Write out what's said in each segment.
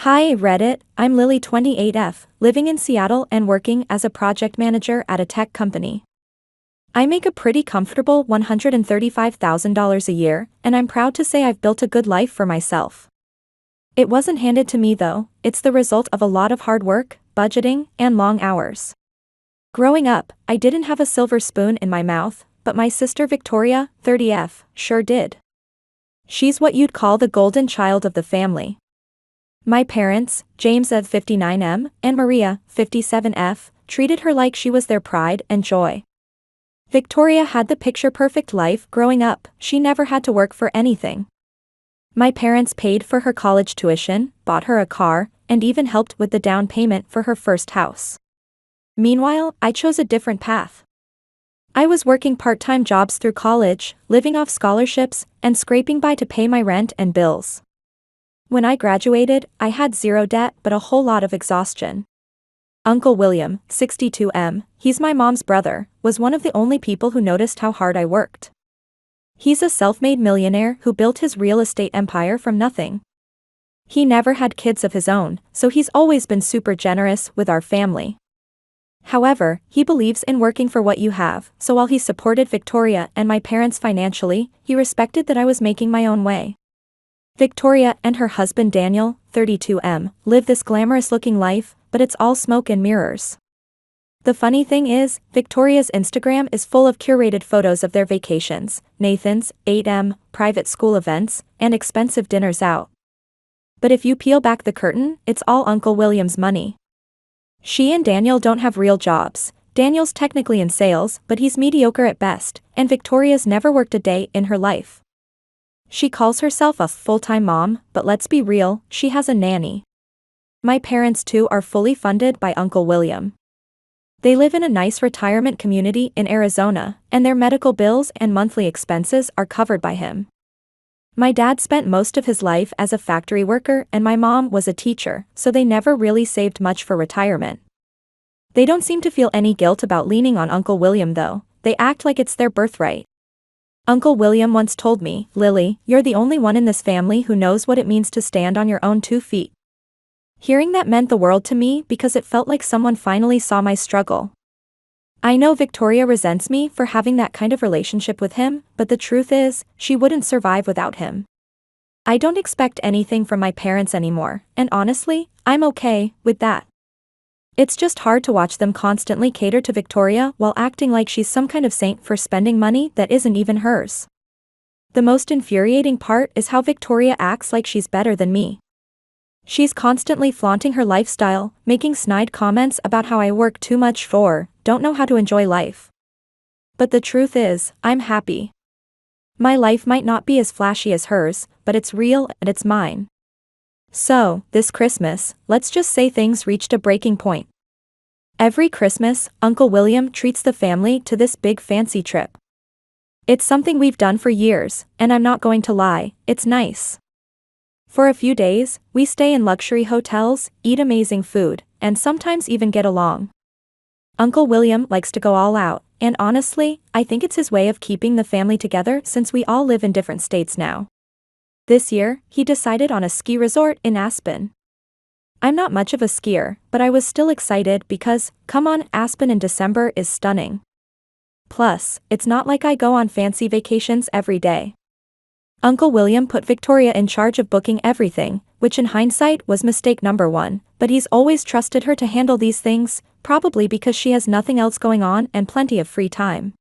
Hi Reddit, I'm Lily28F, living in Seattle and working as a project manager at a tech company. I make a pretty comfortable $135,000 a year, and I'm proud to say I've built a good life for myself. It wasn't handed to me though, it's the result of a lot of hard work, budgeting, and long hours. Growing up, I didn't have a silver spoon in my mouth, but my sister Victoria, 30F, sure did. She's what you'd call the golden child of the family. My parents, James of 59M, and Maria, 57F, treated her like she was their pride and joy. Victoria had the picture-perfect life growing up, she never had to work for anything. My parents paid for her college tuition, bought her a car, and even helped with the down payment for her first house. Meanwhile, I chose a different path. I was working part-time jobs through college, living off scholarships, and scraping by to pay my rent and bills. When I graduated, I had zero debt but a whole lot of exhaustion. Uncle William, 62M, he's my mom's brother, was one of the only people who noticed how hard I worked. He's a self-made millionaire who built his real estate empire from nothing. He never had kids of his own, so he's always been super generous with our family. However, he believes in working for what you have, so while he supported Victoria and my parents financially, he respected that I was making my own way. Victoria and her husband Daniel, 32M, live this glamorous-looking life, but it's all smoke and mirrors. The funny thing is, Victoria's Instagram is full of curated photos of their vacations, Nathan's, 8M, private school events, and expensive dinners out. But if you peel back the curtain, it's all Uncle William's money. She and Daniel don't have real jobs. Daniel's technically in sales, but he's mediocre at best, and Victoria's never worked a day in her life. She calls herself a full-time mom, but let's be real, she has a nanny. My parents too are fully funded by Uncle William. They live in a nice retirement community in Arizona, and their medical bills and monthly expenses are covered by him. My dad spent most of his life as a factory worker and my mom was a teacher, so they never really saved much for retirement. They don't seem to feel any guilt about leaning on Uncle William though, they act like it's their birthright. Uncle William once told me, "Lily, you're the only one in this family who knows what it means to stand on your own 2 feet." Hearing that meant the world to me because it felt like someone finally saw my struggle. I know Victoria resents me for having that kind of relationship with him, but the truth is, she wouldn't survive without him. I don't expect anything from my parents anymore, and honestly, I'm okay with that. It's just hard to watch them constantly cater to Victoria while acting like she's some kind of saint for spending money that isn't even hers. The most infuriating part is how Victoria acts like she's better than me. She's constantly flaunting her lifestyle, making snide comments about how I work too much for, don't know how to enjoy life. But the truth is, I'm happy. My life might not be as flashy as hers, but it's real and it's mine. So, this Christmas, let's just say things reached a breaking point. Every Christmas, Uncle William treats the family to this big fancy trip. It's something we've done for years, and I'm not going to lie, it's nice. For a few days, we stay in luxury hotels, eat amazing food, and sometimes even get along. Uncle William likes to go all out, and honestly, I think it's his way of keeping the family together since we all live in different states now. This year, he decided on a ski resort in Aspen. I'm not much of a skier, but I was still excited because, come on, Aspen in December is stunning. Plus, it's not like I go on fancy vacations every day. Uncle William put Victoria in charge of booking everything, which in hindsight was mistake number 1, but he's always trusted her to handle these things, probably because she has nothing else going on and plenty of free time.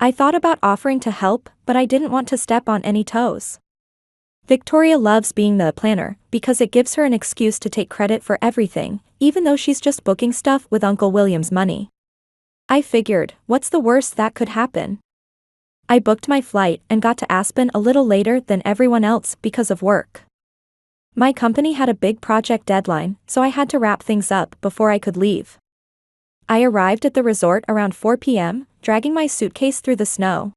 I thought about offering to help, but I didn't want to step on any toes. Victoria loves being the planner, because it gives her an excuse to take credit for everything, even though she's just booking stuff with Uncle William's money. I figured, what's the worst that could happen? I booked my flight and got to Aspen a little later than everyone else because of work. My company had a big project deadline, so I had to wrap things up before I could leave. I arrived at the resort around 4 p.m., dragging my suitcase through the snow.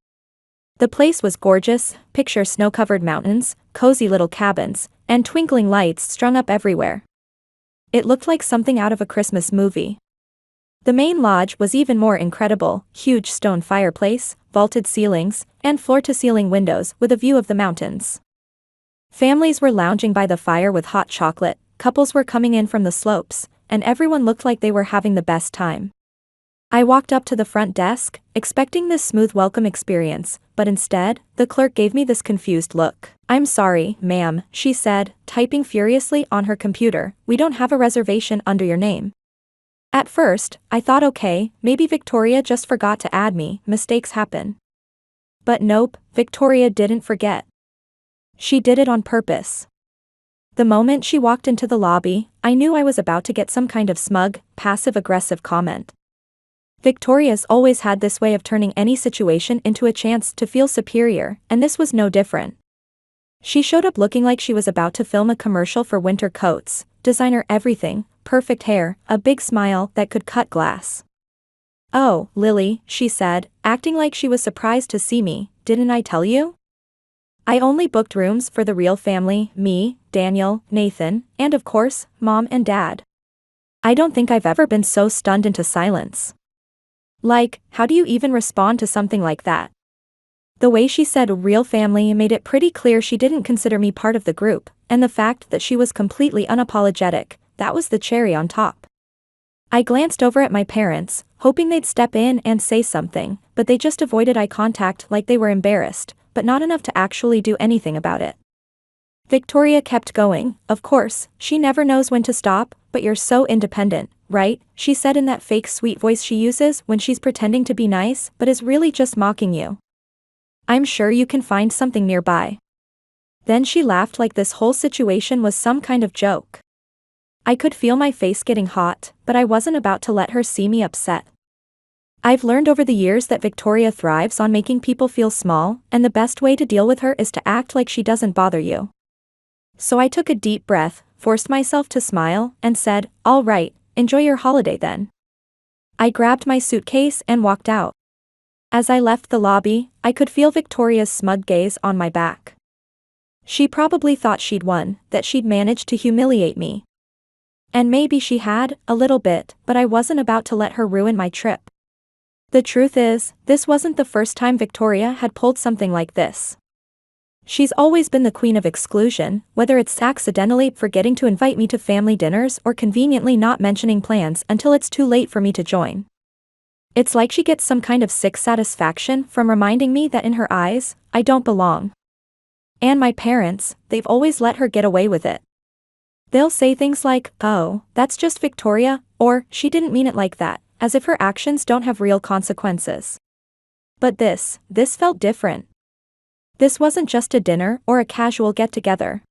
The place was gorgeous, picture snow-covered mountains, cozy little cabins, and twinkling lights strung up everywhere. It looked like something out of a Christmas movie. The main lodge was even more incredible, huge stone fireplace, vaulted ceilings, and floor-to-ceiling windows with a view of the mountains. Families were lounging by the fire with hot chocolate, couples were coming in from the slopes, and everyone looked like they were having the best time. I walked up to the front desk, expecting this smooth welcome experience, but instead, the clerk gave me this confused look. "I'm sorry, ma'am," she said, typing furiously on her computer, "we don't have a reservation under your name." At first, I thought okay, maybe Victoria just forgot to add me, mistakes happen. But nope, Victoria didn't forget. She did it on purpose. The moment she walked into the lobby, I knew I was about to get some kind of smug, passive-aggressive comment. Victoria's always had this way of turning any situation into a chance to feel superior, and this was no different. She showed up looking like she was about to film a commercial for winter coats, designer everything, perfect hair, a big smile that could cut glass. "Oh, Lily," she said, acting like she was surprised to see me, "didn't I tell you? I only booked rooms for the real family, me, Daniel, Nathan, and of course, Mom and Dad." I don't think I've ever been so stunned into silence. Like, how do you even respond to something like that? The way she said real family made it pretty clear she didn't consider me part of the group, and the fact that she was completely unapologetic, that was the cherry on top. I glanced over at my parents, hoping they'd step in and say something, but they just avoided eye contact like they were embarrassed, but not enough to actually do anything about it. Victoria kept going, "Of course, she never knows when to stop, but you're so independent, right?" she said in that fake sweet voice she uses when she's pretending to be nice but is really just mocking you. "I'm sure you can find something nearby." Then she laughed like this whole situation was some kind of joke. I could feel my face getting hot, but I wasn't about to let her see me upset. I've learned over the years that Victoria thrives on making people feel small, and the best way to deal with her is to act like she doesn't bother you. So I took a deep breath, forced myself to smile, and said, "All right, enjoy your holiday then." I grabbed my suitcase and walked out. As I left the lobby, I could feel Victoria's smug gaze on my back. She probably thought she'd won, that she'd managed to humiliate me. And maybe she had, a little bit, but I wasn't about to let her ruin my trip. The truth is, this wasn't the first time Victoria had pulled something like this. She's always been the queen of exclusion, whether it's accidentally forgetting to invite me to family dinners or conveniently not mentioning plans until it's too late for me to join. It's like she gets some kind of sick satisfaction from reminding me that in her eyes, I don't belong. And my parents, they've always let her get away with it. They'll say things like, "Oh, that's just Victoria," or "She didn't mean it like that," as if her actions don't have real consequences. But this felt different. This wasn't just a dinner or a casual get-together.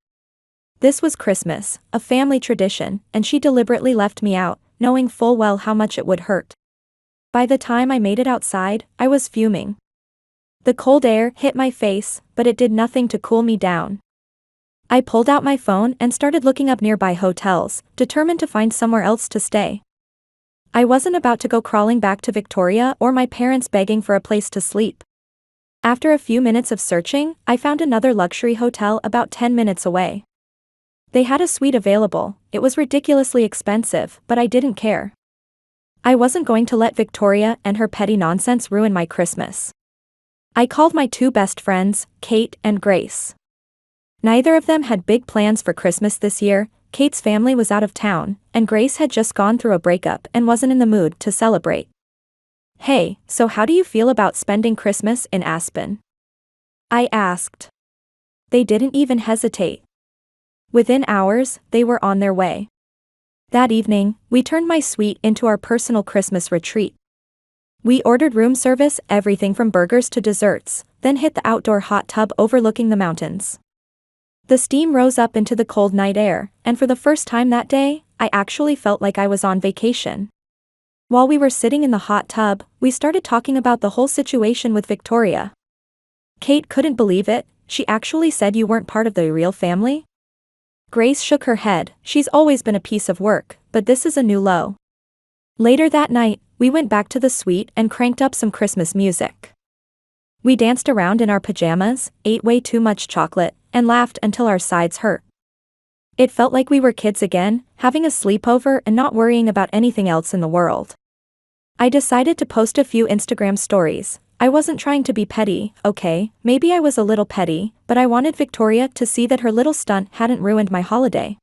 This was Christmas, a family tradition, and she deliberately left me out, knowing full well how much it would hurt. By the time I made it outside, I was fuming. The cold air hit my face, but it did nothing to cool me down. I pulled out my phone and started looking up nearby hotels, determined to find somewhere else to stay. I wasn't about to go crawling back to Victoria or my parents begging for a place to sleep. After a few minutes of searching, I found another luxury hotel about 10 minutes away. They had a suite available. It was ridiculously expensive, but I didn't care. I wasn't going to let Victoria and her petty nonsense ruin my Christmas. I called my two best friends, Kate and Grace. Neither of them had big plans for Christmas this year. Kate's family was out of town, and Grace had just gone through a breakup and wasn't in the mood to celebrate. "Hey, so how do you feel about spending Christmas in Aspen?" I asked. They didn't even hesitate. Within hours, they were on their way. That evening, we turned my suite into our personal Christmas retreat. We ordered room service, everything from burgers to desserts, then hit the outdoor hot tub overlooking the mountains. The steam rose up into the cold night air, and for the first time that day, I actually felt like I was on vacation. While we were sitting in the hot tub, we started talking about the whole situation with Victoria. Kate couldn't believe it. "She actually said you weren't part of the real family?" Grace shook her head. "She's always been a piece of work, but this is a new low." Later that night, we went back to the suite and cranked up some Christmas music. We danced around in our pajamas, ate way too much chocolate, and laughed until our sides hurt. It felt like we were kids again, having a sleepover and not worrying about anything else in the world. I decided to post a few Instagram stories. I wasn't trying to be petty, okay, maybe I was a little petty, but I wanted Victoria to see that her little stunt hadn't ruined my holiday.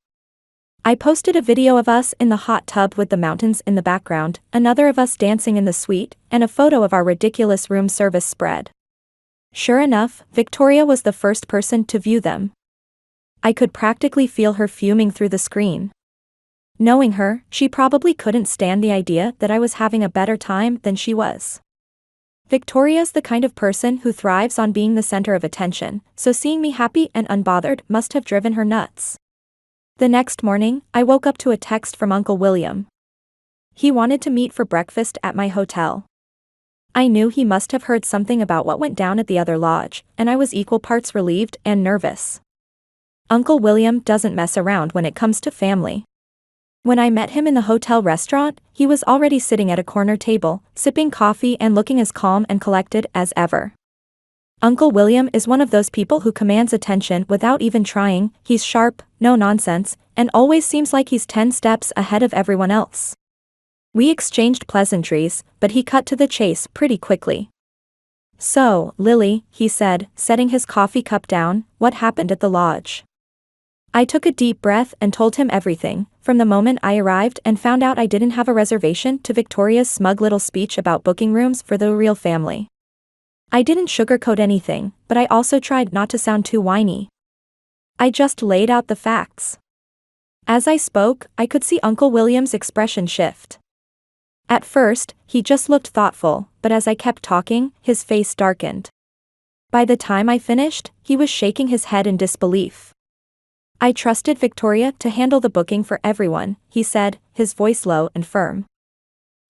I posted a video of us in the hot tub with the mountains in the background, another of us dancing in the suite, and a photo of our ridiculous room service spread. Sure enough, Victoria was the first person to view them. I could practically feel her fuming through the screen. Knowing her, she probably couldn't stand the idea that I was having a better time than she was. Victoria's the kind of person who thrives on being the center of attention, so seeing me happy and unbothered must have driven her nuts. The next morning, I woke up to a text from Uncle William. He wanted to meet for breakfast at my hotel. I knew he must have heard something about what went down at the other lodge, and I was equal parts relieved and nervous. Uncle William doesn't mess around when it comes to family. When I met him in the hotel restaurant, he was already sitting at a corner table, sipping coffee and looking as calm and collected as ever. Uncle William is one of those people who commands attention without even trying. He's sharp, no nonsense, and always seems like he's 10 steps ahead of everyone else. We exchanged pleasantries, but he cut to the chase pretty quickly. "So, Lily," he said, setting his coffee cup down, "what happened at the lodge?" I took a deep breath and told him everything, from the moment I arrived and found out I didn't have a reservation to Victoria's smug little speech about booking rooms for the real family. I didn't sugarcoat anything, but I also tried not to sound too whiny. I just laid out the facts. As I spoke, I could see Uncle William's expression shift. At first, he just looked thoughtful, but as I kept talking, his face darkened. By the time I finished, he was shaking his head in disbelief. "I trusted Victoria to handle the booking for everyone," he said, his voice low and firm.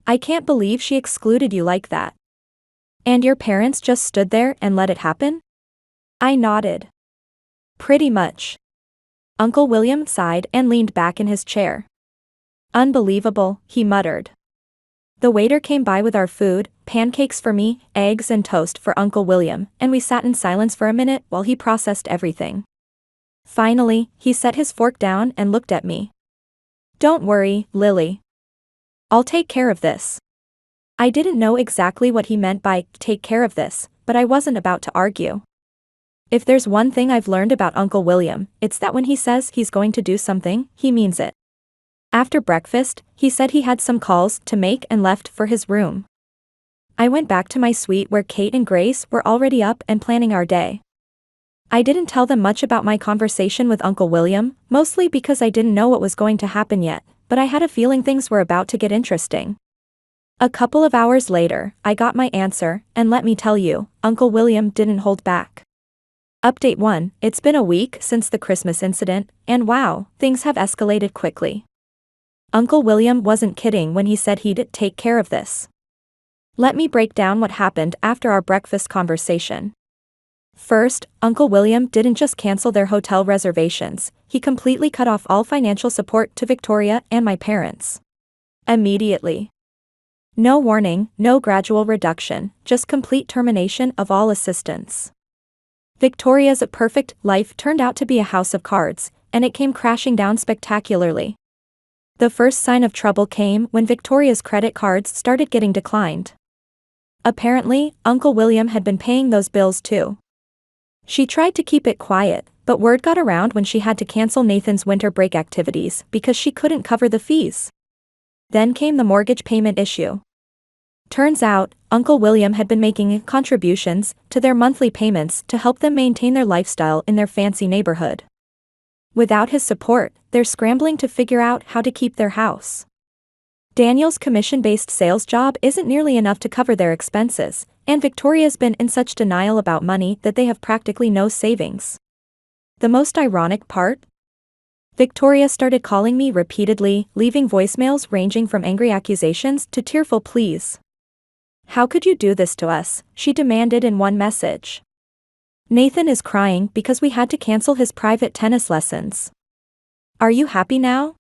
"I can't believe she excluded you like that. And your parents just stood there and let it happen?" I nodded. "Pretty much." Uncle William sighed and leaned back in his chair. "Unbelievable," he muttered. The waiter came by with our food, pancakes for me, eggs and toast for Uncle William, and we sat in silence for a minute while he processed everything. Finally, he set his fork down and looked at me. "Don't worry, Lily. I'll take care of this." I didn't know exactly what he meant by "take care of this," but I wasn't about to argue. If there's one thing I've learned about Uncle William, it's that when he says he's going to do something, he means it. After breakfast, he said he had some calls to make and left for his room. I went back to my suite where Kate and Grace were already up and planning our day. I didn't tell them much about my conversation with Uncle William, mostly because I didn't know what was going to happen yet, but I had a feeling things were about to get interesting. A couple of hours later, I got my answer, and let me tell you, Uncle William didn't hold back. Update 1, it's been a week since the Christmas incident, and wow, things have escalated quickly. Uncle William wasn't kidding when he said he'd take care of this. Let me break down what happened after our breakfast conversation. First, Uncle William didn't just cancel their hotel reservations, he completely cut off all financial support to Victoria and my parents. Immediately. No warning, no gradual reduction, just complete termination of all assistance. Victoria's perfect life turned out to be a house of cards, and it came crashing down spectacularly. The first sign of trouble came when Victoria's credit cards started getting declined. Apparently, Uncle William had been paying those bills too. She tried to keep it quiet, but word got around when she had to cancel Nathan's winter break activities because she couldn't cover the fees. Then came the mortgage payment issue. Turns out, Uncle William had been making contributions to their monthly payments to help them maintain their lifestyle in their fancy neighborhood. Without his support, they're scrambling to figure out how to keep their house. Daniel's commission-based sales job isn't nearly enough to cover their expenses, and Victoria's been in such denial about money that they have practically no savings. The most ironic part? Victoria started calling me repeatedly, leaving voicemails ranging from angry accusations to tearful pleas. "How could you do this to us?" she demanded in one message. "Nathan is crying because we had to cancel his private tennis lessons. Are you happy now?"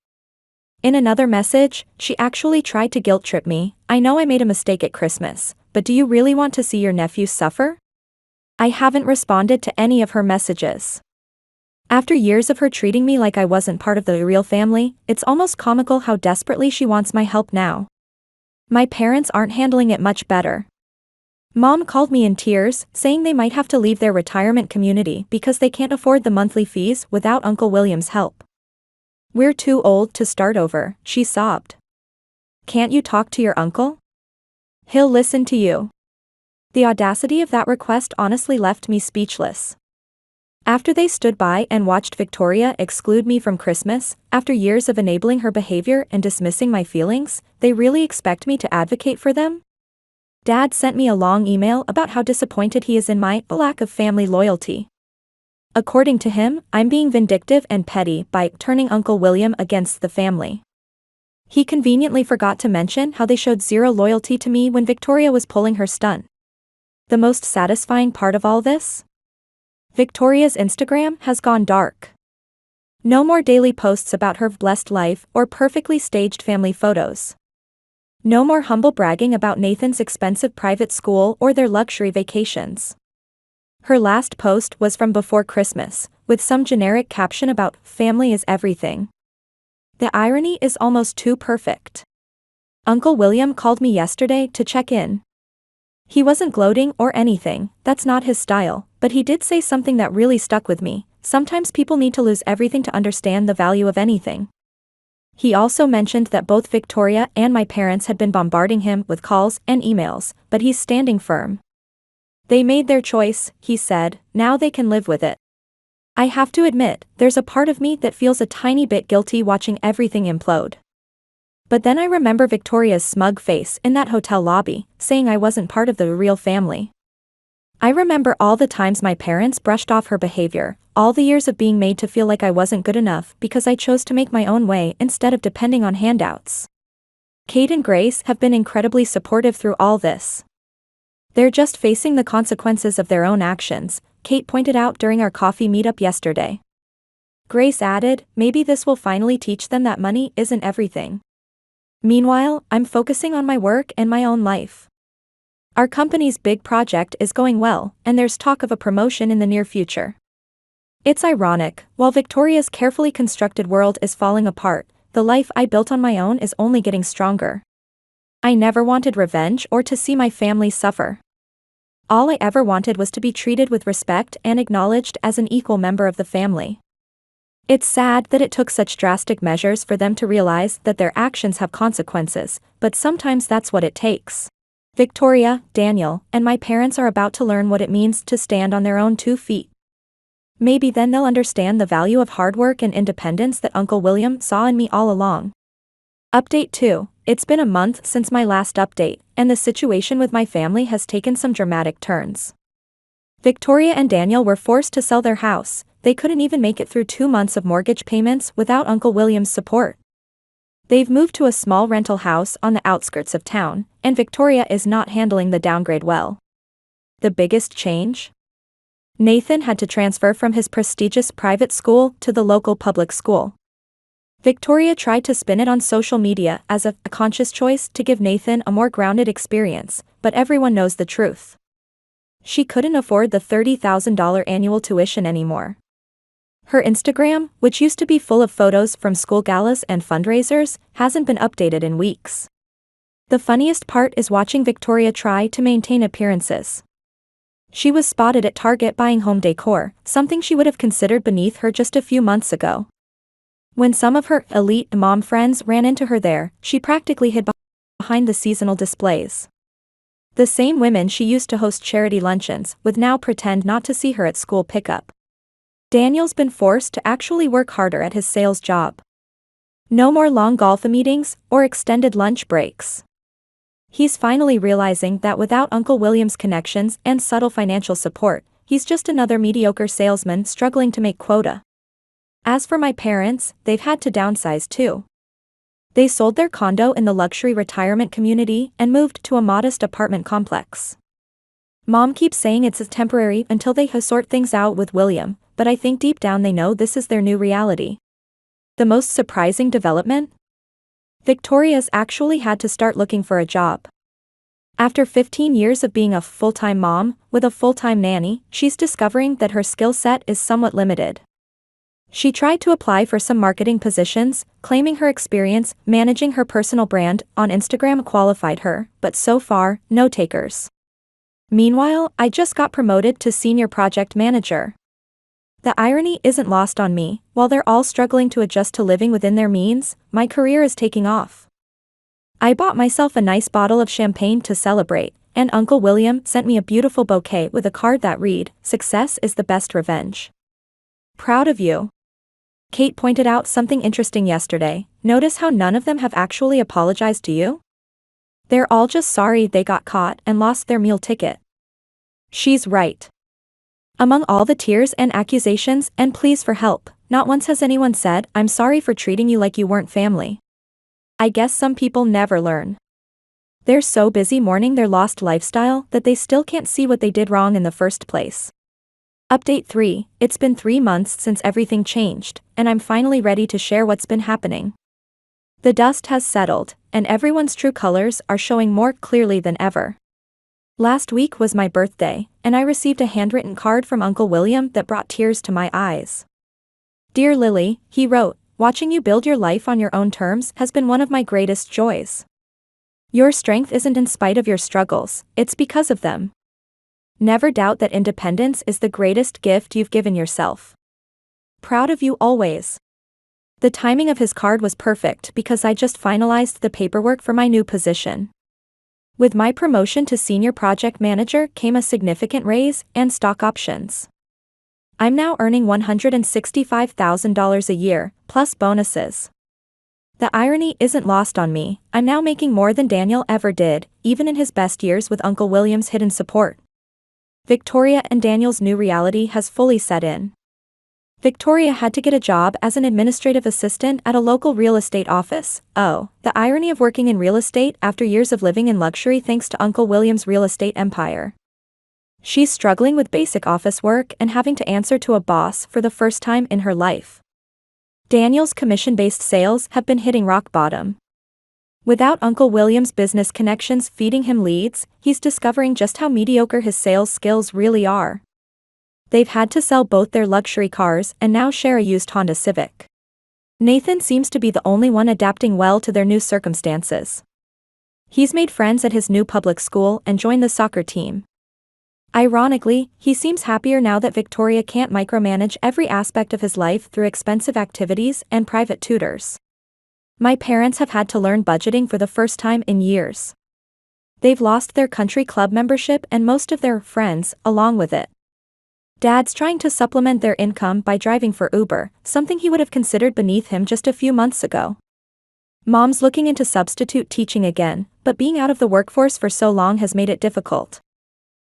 In another message, she actually tried to guilt-trip me. "I know I made a mistake at Christmas, but do you really want to see your nephew suffer?" I haven't responded to any of her messages. After years of her treating me like I wasn't part of the real family, it's almost comical how desperately she wants my help now. My parents aren't handling it much better. Mom called me in tears, saying they might have to leave their retirement community because they can't afford the monthly fees without Uncle William's help. "We're too old to start over," she sobbed. "Can't you talk to your uncle? He'll listen to you." The audacity of that request honestly left me speechless. After they stood by and watched Victoria exclude me from Christmas, after years of enabling her behavior and dismissing my feelings, they really expect me to advocate for them? Dad sent me a long email about how disappointed he is in my lack of family loyalty. According to him, I'm being vindictive and petty by turning Uncle William against the family. He conveniently forgot to mention how they showed zero loyalty to me when Victoria was pulling her stunt. The most satisfying part of all this? Victoria's Instagram has gone dark. No more daily posts about her blessed life or perfectly staged family photos. No more humble bragging about Nathan's expensive private school or their luxury vacations. Her last post was from before Christmas, with some generic caption about "family is everything." The irony is almost too perfect. Uncle William called me yesterday to check in. He wasn't gloating or anything, that's not his style, but he did say something that really stuck with me: sometimes people need to lose everything to understand the value of anything. He also mentioned that both Victoria and my parents had been bombarding him with calls and emails, but he's standing firm. They made their choice, he said, now they can live with it. I have to admit, there's a part of me that feels a tiny bit guilty watching everything implode. But then I remember Victoria's smug face in that hotel lobby, saying I wasn't part of the real family. I remember all the times my parents brushed off her behavior, all the years of being made to feel like I wasn't good enough because I chose to make my own way instead of depending on handouts. Kate and Grace have been incredibly supportive through all this. They're just facing the consequences of their own actions, Kate pointed out during our coffee meetup yesterday. Grace added, maybe this will finally teach them that money isn't everything. Meanwhile, I'm focusing on my work and my own life. Our company's big project is going well, and there's talk of a promotion in the near future. It's ironic, while Victoria's carefully constructed world is falling apart, the life I built on my own is only getting stronger. I never wanted revenge or to see my family suffer. All I ever wanted was to be treated with respect and acknowledged as an equal member of the family. It's sad that it took such drastic measures for them to realize that their actions have consequences, but sometimes that's what it takes. Victoria, Daniel, and my parents are about to learn what it means to stand on their own 2 feet. Maybe then they'll understand the value of hard work and independence that Uncle William saw in me all along. Update 2. It's been a month since my last update, and the situation with my family has taken some dramatic turns. Victoria and Daniel were forced to sell their house. They couldn't even make it through 2 months of mortgage payments without Uncle William's support. They've moved to a small rental house on the outskirts of town, and Victoria is not handling the downgrade well. The biggest change? Nathan had to transfer from his prestigious private school to the local public school. Victoria tried to spin it on social media as a conscious choice to give Nathan a more grounded experience, but everyone knows the truth. She couldn't afford the $30,000 annual tuition anymore. Her Instagram, which used to be full of photos from school galas and fundraisers, hasn't been updated in weeks. The funniest part is watching Victoria try to maintain appearances. She was spotted at Target buying home decor, something she would have considered beneath her just a few months ago. When some of her elite mom friends ran into her there, she practically hid behind the seasonal displays. The same women she used to host charity luncheons would now pretend not to see her at school pickup. Daniel's been forced to actually work harder at his sales job. No more long golf meetings or extended lunch breaks. He's finally realizing that without Uncle William's connections and subtle financial support, he's just another mediocre salesman struggling to make quota. As for my parents, they've had to downsize too. They sold their condo in the luxury retirement community and moved to a modest apartment complex. Mom keeps saying it's temporary until they sort things out with William, but I think deep down they know this is their new reality. The most surprising development? Victoria's actually had to start looking for a job. After 15 years of being a full-time mom, with a full-time nanny, she's discovering that her skill set is somewhat limited. She tried to apply for some marketing positions, claiming her experience managing her personal brand on Instagram qualified her, but so far, no takers. Meanwhile, I just got promoted to senior project manager. The irony isn't lost on me. While they're all struggling to adjust to living within their means, my career is taking off. I bought myself a nice bottle of champagne to celebrate, and Uncle William sent me a beautiful bouquet with a card that read, "Success is the best revenge." Proud of you. Kate pointed out something interesting yesterday. Notice how none of them have actually apologized to you? They're all just sorry they got caught and lost their meal ticket. She's right. Among all the tears and accusations and pleas for help, not once has anyone said, "I'm sorry for treating you like you weren't family." I guess some people never learn. They're so busy mourning their lost lifestyle that they still can't see what they did wrong in the first place. Update 3, it's been 3 months since everything changed, and I'm finally ready to share what's been happening. The dust has settled, and everyone's true colors are showing more clearly than ever. Last week was my birthday, and I received a handwritten card from Uncle William that brought tears to my eyes. "Dear Lily," he wrote, "watching you build your life on your own terms has been one of my greatest joys. Your strength isn't in spite of your struggles, it's because of them. Never doubt that independence is the greatest gift you've given yourself. Proud of you always." The timing of his card was perfect because I just finalized the paperwork for my new position. With my promotion to senior project manager came a significant raise and stock options. I'm now earning $165,000 a year, plus bonuses. The irony isn't lost on me. I'm now making more than Daniel ever did, even in his best years with Uncle William's hidden support. Victoria and Daniel's new reality has fully set in. Victoria had to get a job as an administrative assistant at a local real estate office. Oh, the irony of working in real estate after years of living in luxury thanks to Uncle William's real estate empire. She's struggling with basic office work and having to answer to a boss for the first time in her life. Daniel's commission-based sales have been hitting rock bottom. Without Uncle William's business connections feeding him leads, he's discovering just how mediocre his sales skills really are. They've had to sell both their luxury cars and now share a used Honda Civic. Nathan seems to be the only one adapting well to their new circumstances. He's made friends at his new public school and joined the soccer team. Ironically, he seems happier now that Victoria can't micromanage every aspect of his life through expensive activities and private tutors. My parents have had to learn budgeting for the first time in years. They've lost their country club membership and most of their friends, along with it. Dad's trying to supplement their income by driving for Uber, something he would have considered beneath him just a few months ago. Mom's looking into substitute teaching again, but being out of the workforce for so long has made it difficult.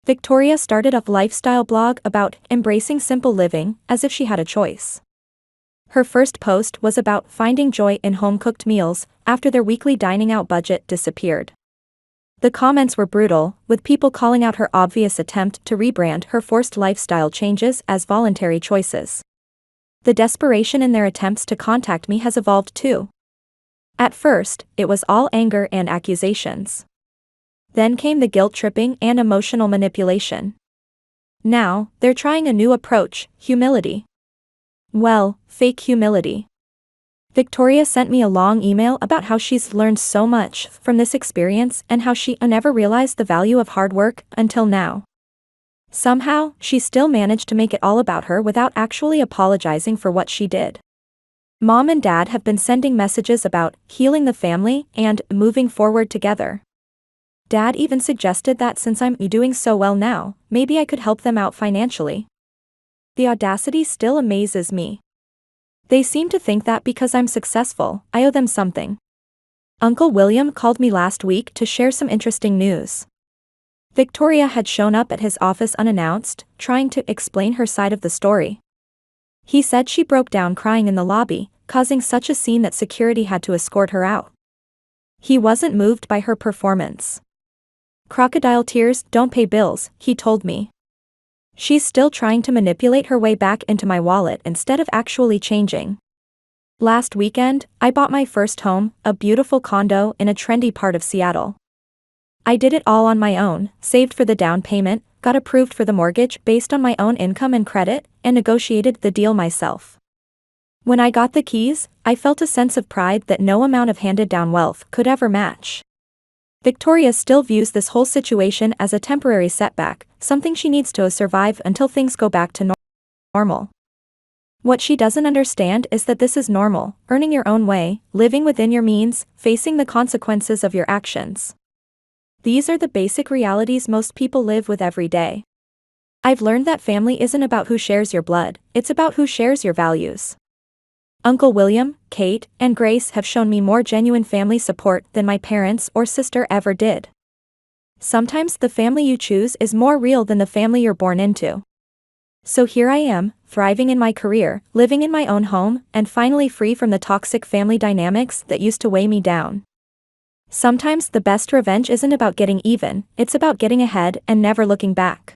Victoria started a lifestyle blog about embracing simple living, as if she had a choice. Her first post was about finding joy in home-cooked meals after their weekly dining out budget disappeared. The comments were brutal, with people calling out her obvious attempt to rebrand her forced lifestyle changes as voluntary choices. The desperation in their attempts to contact me has evolved too. At first, it was all anger and accusations. Then came the guilt-tripping and emotional manipulation. Now, they're trying a new approach, humility. Well, fake humility. Victoria sent me a long email about how she's learned so much from this experience and how she never realized the value of hard work until now. Somehow, she still managed to make it all about her without actually apologizing for what she did. Mom and Dad have been sending messages about healing the family and moving forward together. Dad even suggested that since I'm doing so well now, maybe I could help them out financially. The audacity still amazes me. They seem to think that because I'm successful, I owe them something. Uncle William called me last week to share some interesting news. Victoria had shown up at his office unannounced, trying to explain her side of the story. He said she broke down crying in the lobby, causing such a scene that security had to escort her out. He wasn't moved by her performance. "Crocodile tears don't pay bills," he told me. She's still trying to manipulate her way back into my wallet instead of actually changing. Last weekend, I bought my first home, a beautiful condo in a trendy part of Seattle. I did it all on my own, saved for the down payment, got approved for the mortgage based on my own income and credit, and negotiated the deal myself. When I got the keys, I felt a sense of pride that no amount of handed-down wealth could ever match. Victoria still views this whole situation as a temporary setback, something she needs to survive until things go back to normal. What she doesn't understand is that this is normal, earning your own way, living within your means, facing the consequences of your actions. These are the basic realities most people live with every day. I've learned that family isn't about who shares your blood, it's about who shares your values. Uncle William, Kate, and Grace have shown me more genuine family support than my parents or sister ever did. Sometimes the family you choose is more real than the family you're born into. So here I am, thriving in my career, living in my own home, and finally free from the toxic family dynamics that used to weigh me down. Sometimes the best revenge isn't about getting even, it's about getting ahead and never looking back.